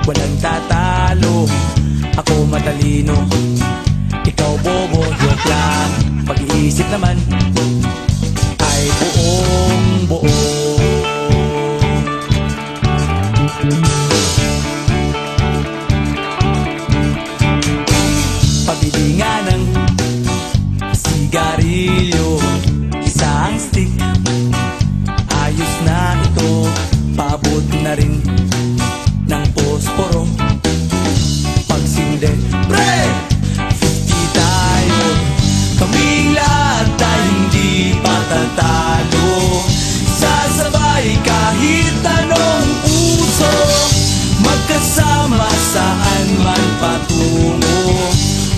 Walang tatalo, ako matalino, ikaw bobo, joke lang. Pag-iisip naman ay buong buo. Pabili nga ng sigarilyo, isang stick, ayos na ito. Paabot na rin ng posporo, pagsinde, pre! 50 tayo, kaming lahat ay hindi patatalo. Sasabay kahit anong uso, magkasama saan man patungo.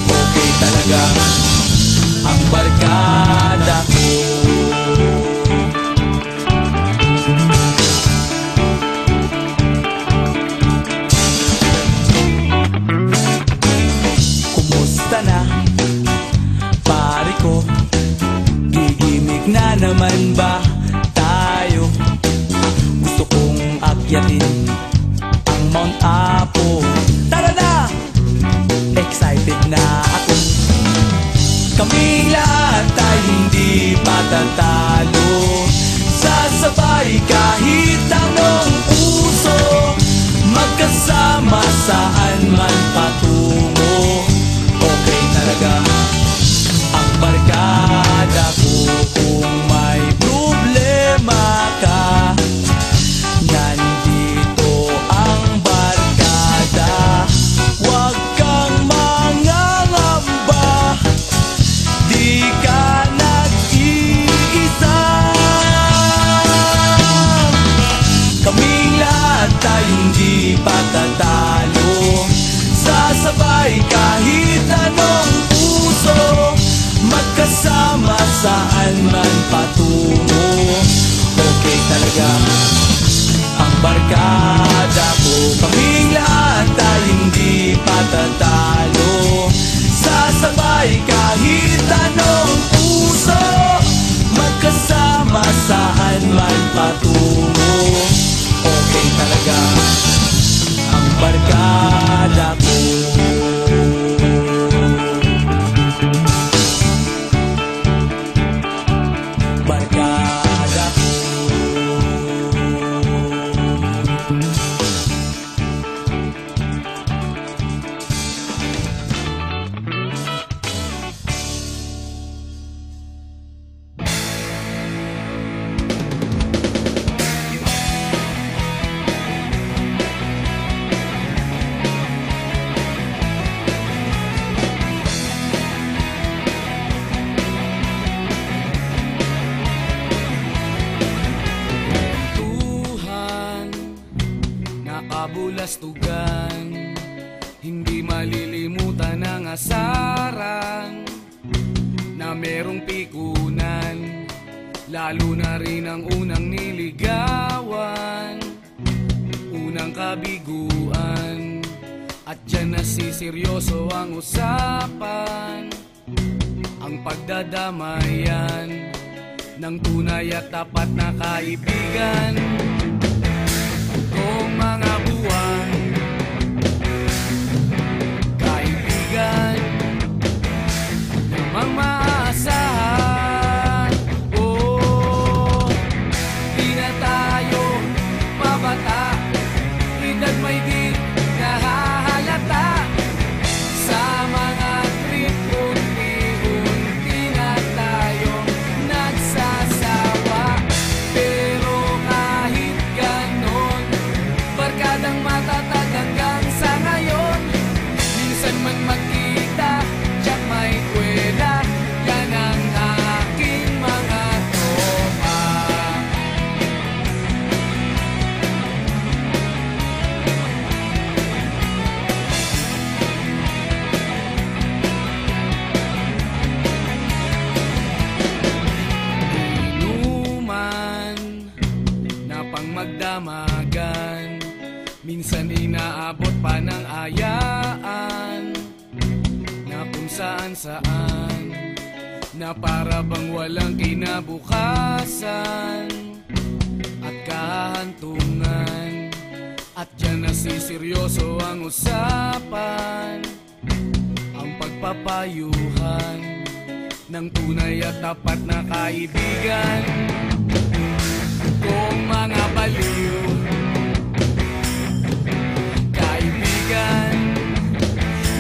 Okay talaga ang barkada ko. Na naman ba tayo? Gusto kong akyatin ang Mount Apo. Tara na! Excited na ako. Kaming lahat ay hindi patatalo. Sasabay kahit anong uso, magkasama saan man patungo. Okay talaga ang barkada ko. Kung may problema ka, nandito ang barkada. Huwag kang mangangamba, di ka nag-iisa. Kaming lahat ay hindi patatalo. Sasabay kahit anong uso, magkasama saan man patungo. Okay talaga ang barkada ko. Kaming lahat ay hindi patatalo. Sasabay kahit anong uso, magkasama saan man patungo. Okay talaga ang barkada ko. Kabulastugan, hindi malilimutan ang asaran na merong pikunan, lalo na rin ang unang niligawan, unang kabiguan. At dyan nasiseryoso ang usapan, ang pagdadamayan ng tunay at tapat na kaibigan. Kung mga buwan, kaibigan namang maasahan. Oh, di na tayo mabata, edad may di nahahalata. Sa mga trip, unti-unti na tayong nagsasawa. Pero kahit magdamagan. Minsan inaabot pa ng ayaan na kung saan-saan, na para bang walang kinabukasan at kahantungan. At dyan nasiseryoso ang usapan, ang pagpapayuhan ng tunay at tapat na kaibigan. Kung mga baliw, kaibigan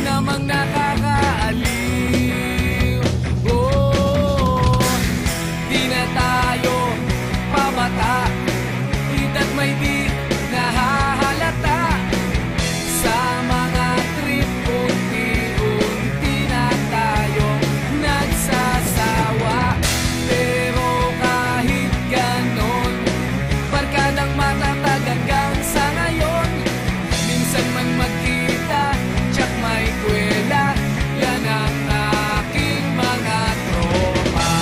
namang nakakaaliw. Oh, di na tayo pabata, hita't may di nahahalata. Sa mga trip, unti-unti na tayo nagsasawa. Pero kahit ganon, barkadang matatag hanggang sa ngayon. Minsan man magkita, tsak may kwela, yan ang aking mga tropa.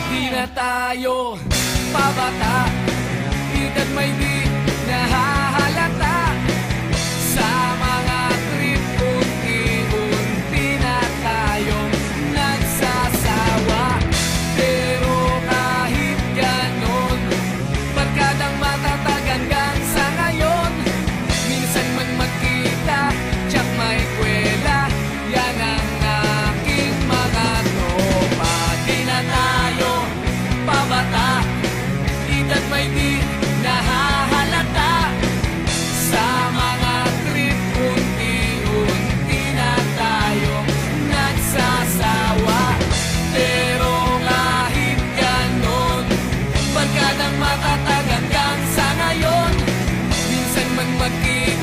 Di na tayo pabata, hita't may di nahahalata. Sa mga trip, unti-unti na tayong nagsasawa. Pero kahit ganon, barkadang matatag hanggang sa ngayon. Minsan man magkita, tsak may kwela, yan ang aking mga tropa. Di na tayo pabata, hita't may di nahahalata. Sa mga trip, unti-unti na tayo nagsasawa. Pero kahit ganon, barkadang matatag hanggang sa ngayon. Minsan man magkita,